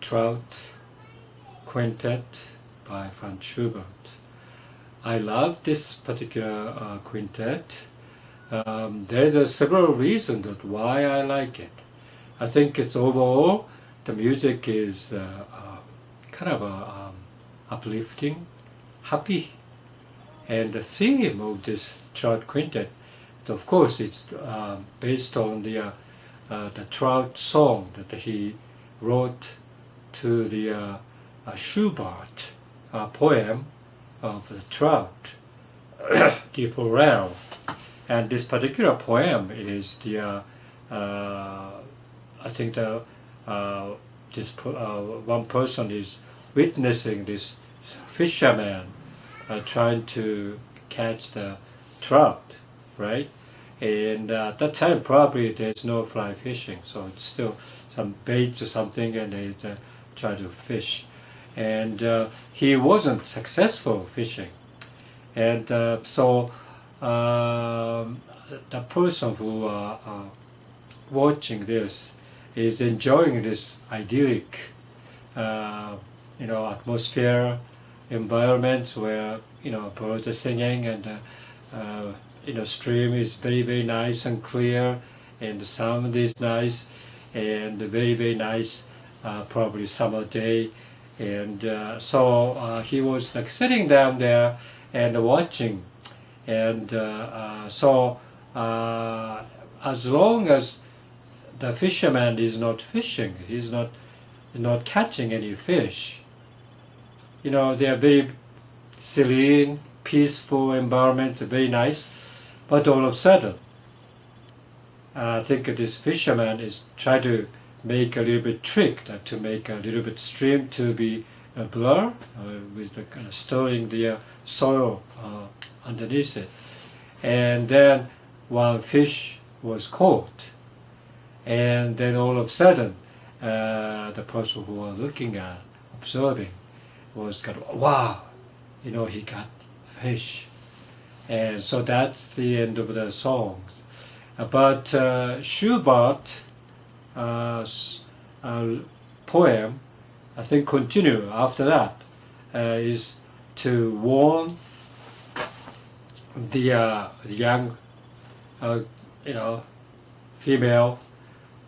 Trout Quintet by Schubert. I love this particular quintet. There's several reasons why I like it. I think it's overall the music is kind of uplifting, happy, and the theme of this Trout Quintet, of course, it's based on the Trout song that he wrote to the Schubert poem of the Trout, the Forel. And this particular poem is the I think the one person is witnessing this fisherman trying to catch the trout, right? And at that time probably there's no fly fishing, so it's still some baits or something, and they try to fish. And he wasn't successful fishing, and so the person who watching this is enjoying this idyllic, atmosphere, environment where birds are singing, and stream is very, very nice and clear, and the sound is nice, and very, very nice, probably summer day. And so he was like sitting down there and watching, and so as long as the fisherman is not fishing, he's not catching any fish, they are very serene, peaceful environment, very nice. But all of a sudden, I think this fisherman is trying to make a little bit trick, to make a little bit stream to be a blur, with the kind of stirring the soil underneath it. And then one fish was caught, and then all of a sudden, the person who was looking at, observing, was kind of, wow, he got fish. And so that's the end of the song. But Schubert poem, I think, continue after that, is to warn the young, female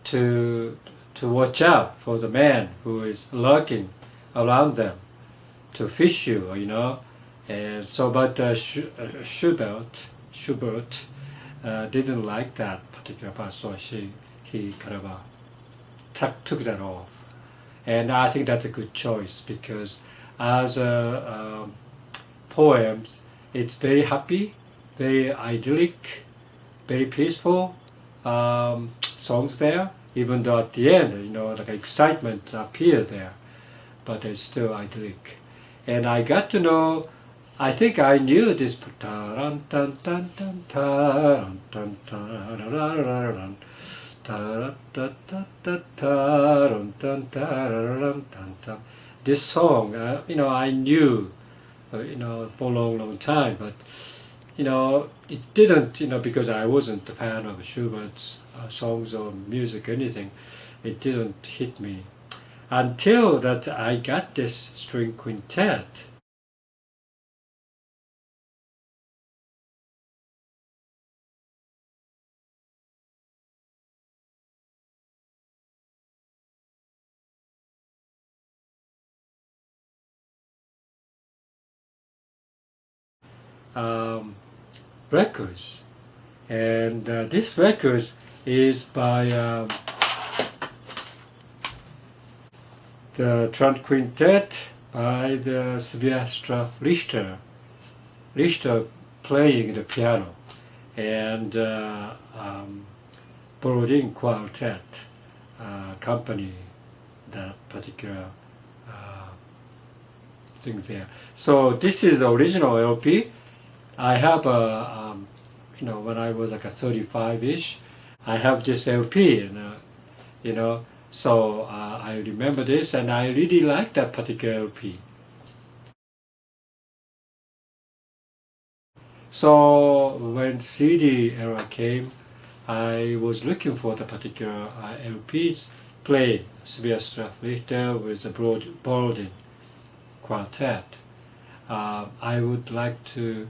to watch out for the man who is lurking around them to fish you, And so, but Schubert didn't like that particular part, so he kind of took that off. And I think that's a good choice, because as a poem, it's very happy, very idyllic, very peaceful songs there, even though at the end, like excitement appears there, but it's still idyllic. And I got to know, I think I knew this. This song, I knew, for a long, long time, but it didn't, because I wasn't a fan of Schubert's songs or music or anything. It didn't hit me until that I got this string quintet. Records, and this record is by the Trout Quintet by the Sylvester Richter playing the piano, and brooding quartet accompany that particular thing there. So this is the original LP. I have when I was like a 35-ish, I have this LP, and so I remember this, and I really like that particular LP. So when CD era came, I was looking for the particular LPs play Schubert Richter with the brooding quintet. I would like to,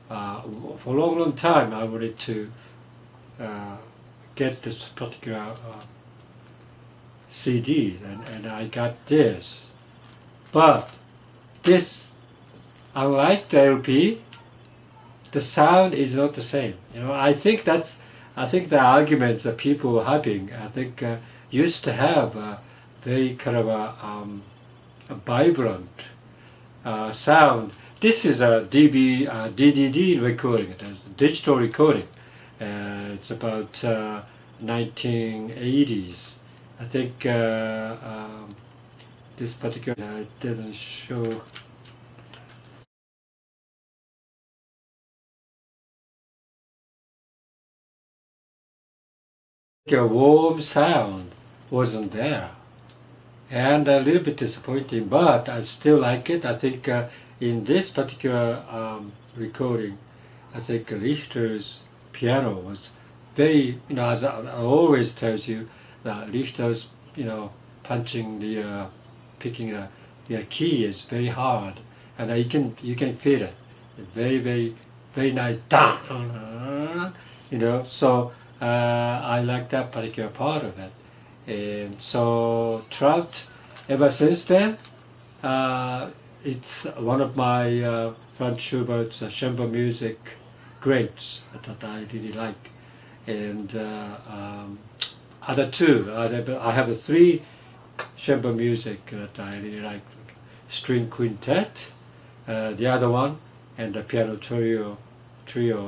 for a long time, I wanted to get this particular CD, and I got this. But this, unlike the LP, the sound is not the same. I think the arguments that people are having, used to have a very kind of a vibrant sound. This is a DDD recording, a digital recording. It's about 1980s. I think this particular didn't show. A warm sound wasn't there, and a little bit disappointing, but I still like it. I think in this particular recording, I think Richter's piano was very, as I always tells you, Richter's, punching picking the key is very hard, and you can feel it. Very, very, very nice. So I like that particular part of it. And so Trout, ever since then, it's one of my Franz Schubert's chamber music greats that I really like. And other two, I have three chamber music that I really like: string quintet, the other one, and the piano trio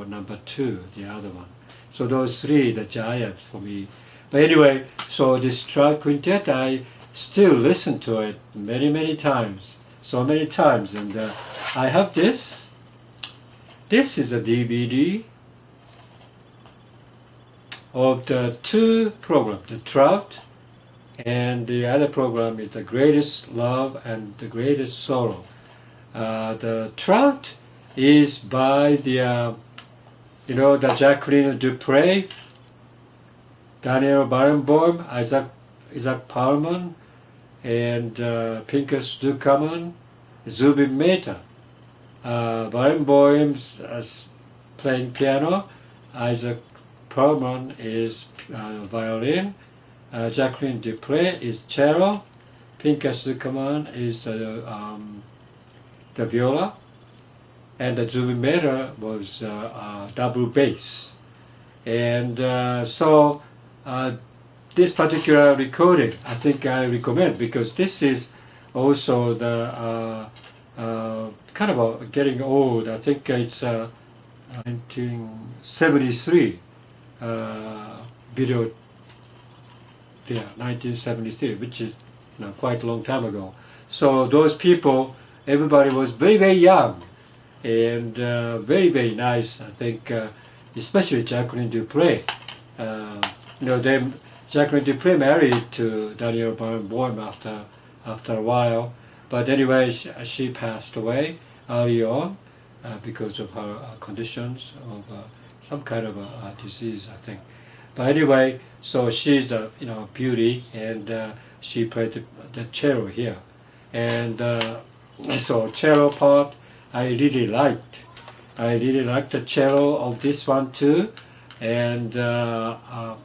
number 2, the other one. So those three, the giants for me. But anyway, so this Trout Quintet, I still listen to it many times, so many times. And I have this. This is a DVD of the two programs, the Trout, and the other program is The Greatest Love and The Greatest Sorrow. The Trout is by the the Jacqueline Dupre, Daniel Barenboim, Isaac Palman, and Pinkas Dukaman, Zubin Mehta. Barenboim's playing piano, Isaac Palman is violin, Jacqueline Dupre is cello, Pinkas Dukaman is the viola, and the Zubin Mehta was double bass. And so this particular recording, I think I recommend, because this is also the kind of getting old. I think it's 1973 video, 1973, which is quite a long time ago. So those people, everybody was very young, and very nice. I think especially Jacqueline Dupre. Jacqueline Dupre married to Daniel Barenboim after a while, but anyway, she passed away early on because of her conditions of some kind of a disease, I think. But anyway, so she's a beauty, and she played the cello here, and so cello part I really liked. I really liked the cello of this one too, and ta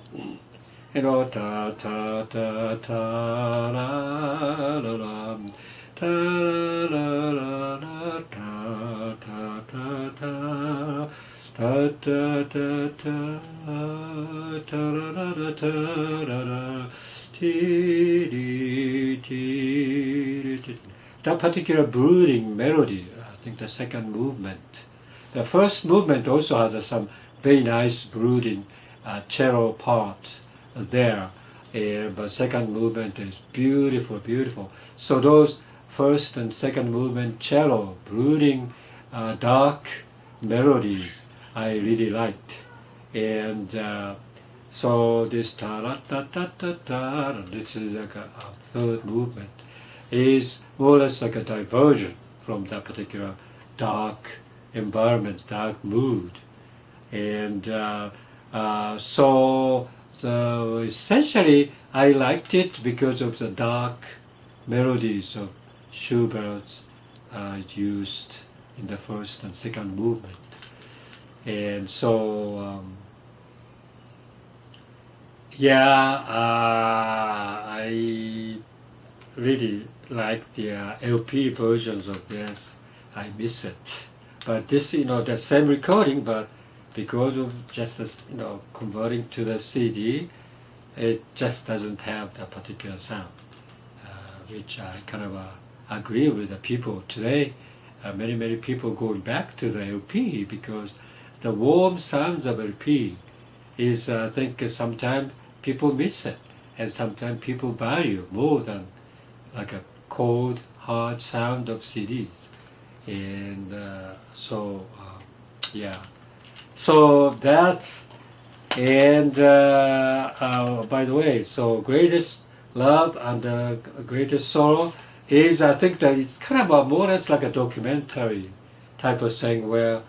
ta ta ta ta la la la ta la la la ta ta ta ta ta ta ta ta ta la la ta la la ti ti ti. That particular brooding melody, I think the second movement. The first movement also has some very nice brooding cello parts there, but second movement is beautiful. So those first and second movement cello, brooding, dark melodies, I really liked. And so this ta-ra-ta-ta-ta-ta, this is like a third movement, is more or less like a diversion from that particular dark environment, dark mood. And so essentially I liked it because of the dark melodies of Schubert used in the first and second movement. And so, I really like the LP versions of this. I miss it. But this, the same recording, but because of just this, converting to the CD, it just doesn't have that particular sound, which I kind of agree with the people today. Many people going back to the LP because the warm sounds of LP is, I think, sometimes people miss it, and sometimes people value more than like a cold, hard sound of CDs. And so that, and by the way, so greatest love and greatest sorrow is, I think that it's kind of more or less like a documentary type of thing where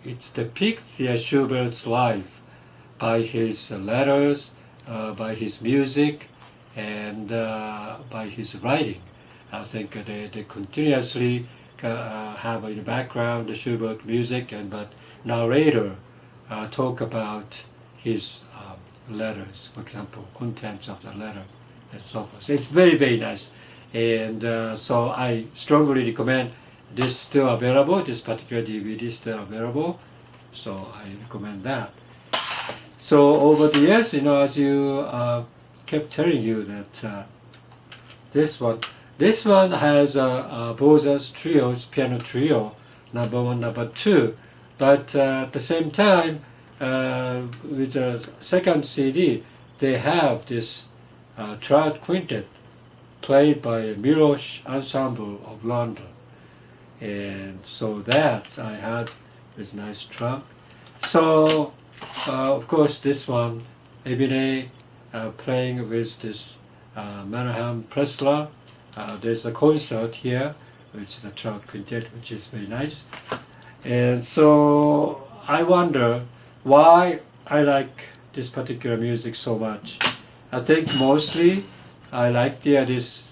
it depicts Schubert's life by his letters, by his music, and by his writing. I think they continuously have in the background the Schubert music, but narrator talk about his letters, for example, contents of the letter, and so forth. So it's very nice, and so I strongly recommend this. Still available. This particular DVD is still available, so I recommend that. So over the years, as you kept telling you that this one has Boz's trios, piano trio, number 1, number 2, but at the same time, with the second CD, they have this Trout Quintet played by a Mirosh Ensemble of London, and so that I had this nice trunk. So of course this one, Ebene playing with this Mannheim Pressler. There's a concert here, which is the Trout Quintet, which is very nice. And so I wonder why I like this particular music so much. I think mostly I like this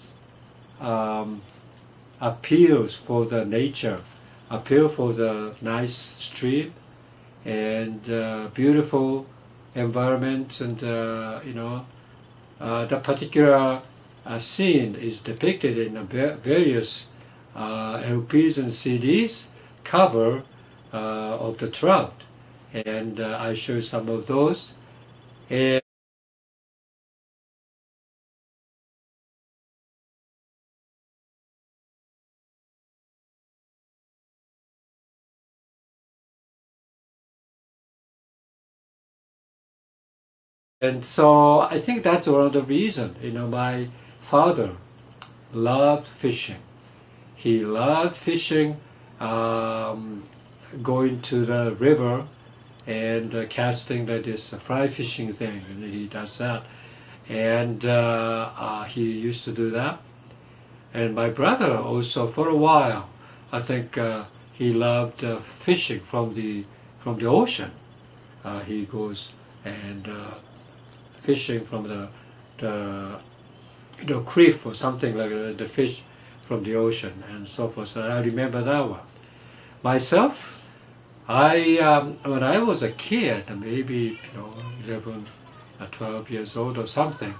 appeals for the nature, appeal for the nice stream and beautiful environment, and the particular scene is depicted in various LPs and CDs cover of the trout, and I show some of those. And so I think that's one of the reasons. My father loved fishing. He loved fishing, going to the river and casting this fly fishing thing, and he does that. And he used to do that. And my brother also, for a while, I think he loved fishing from the ocean. He goes and fishing from the creek or something like the fish from the ocean and so forth. So I remember that one. Myself, when I was a kid, maybe 11, 12 years old or something,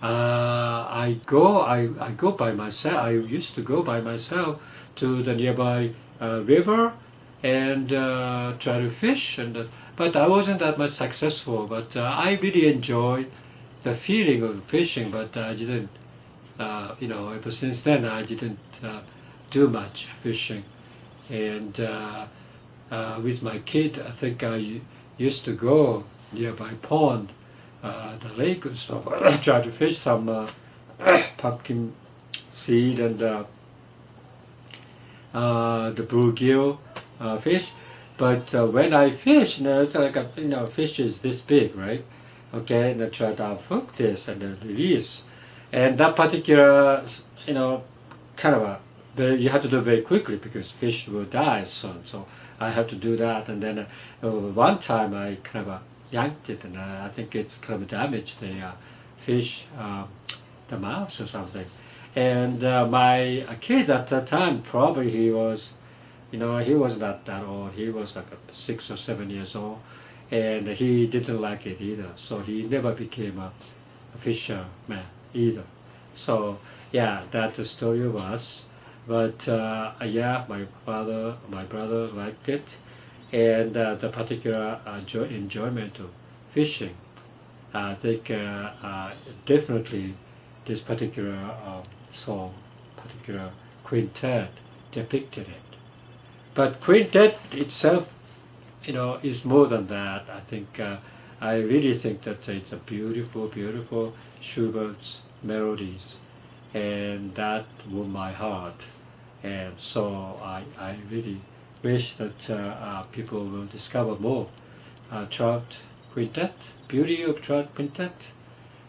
I go by myself. I used to go by myself to the nearby river and try to fish, but I wasn't that much successful. But I really enjoyed the feeling of fishing. But I didn't, ever since then I didn't do much fishing. And with my kid, I think I used to go nearby pond, the lake and stuff. Try to fish some pumpkin seed and the bluegill fish. But when I fish, it's like fish is this big, right? Okay, and I try to hook this and then release. And that particular, kind of you have to do it very quickly because fish will die soon. So I have to do that. And then one time I kind of yanked it, and I think it's kind of damaged the fish, the mouth or something. And my kid at that time, probably he was, he was not that old. He was like 6 or 7 years old, and he didn't like it either. So he never became a fisherman either. So yeah, that's the story of us. But yeah, my brother liked it, and the particular enjoyment of fishing. I think definitely this particular song, particular quintet depicted it. But quintet itself, is more than that. I think I really think that it's a beautiful, beautiful Schubert's melodies, and that won my heart. And so I really wish that people will discover more Trout Quintet, beauty of Trout Quintet.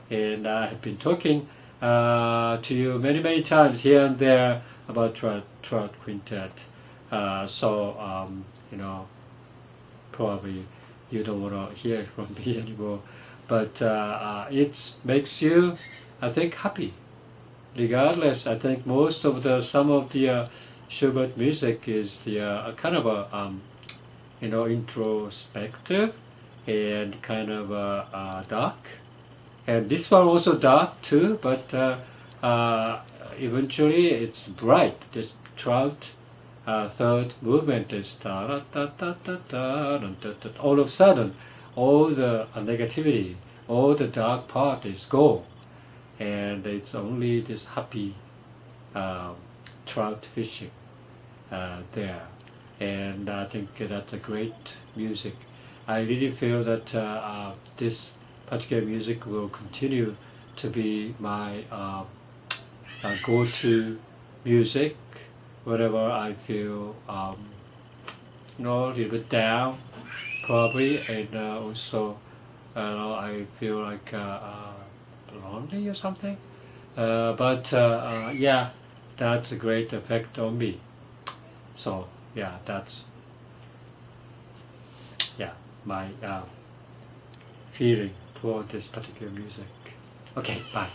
And I have been talking to you many, many times here and there about Trout Quintet. So, probably you don't want to hear it from me anymore. But it makes you, I think, happy. Regardless, I think some of the Schubert music is the kind of a introspective and kind of dark, and this one also dark too. But eventually it's bright. This Trout third movement is da da da da da da. All of a sudden, all the negativity, all the dark part is gone, and it's only this happy trout fishing there. And I think that's a great music. I really feel that this particular music will continue to be my go-to music whenever I feel a little bit down, probably, and also I feel like lonely or something. But yeah, that's a great effect on me. So yeah, that's my feeling toward this particular music. Okay, bye.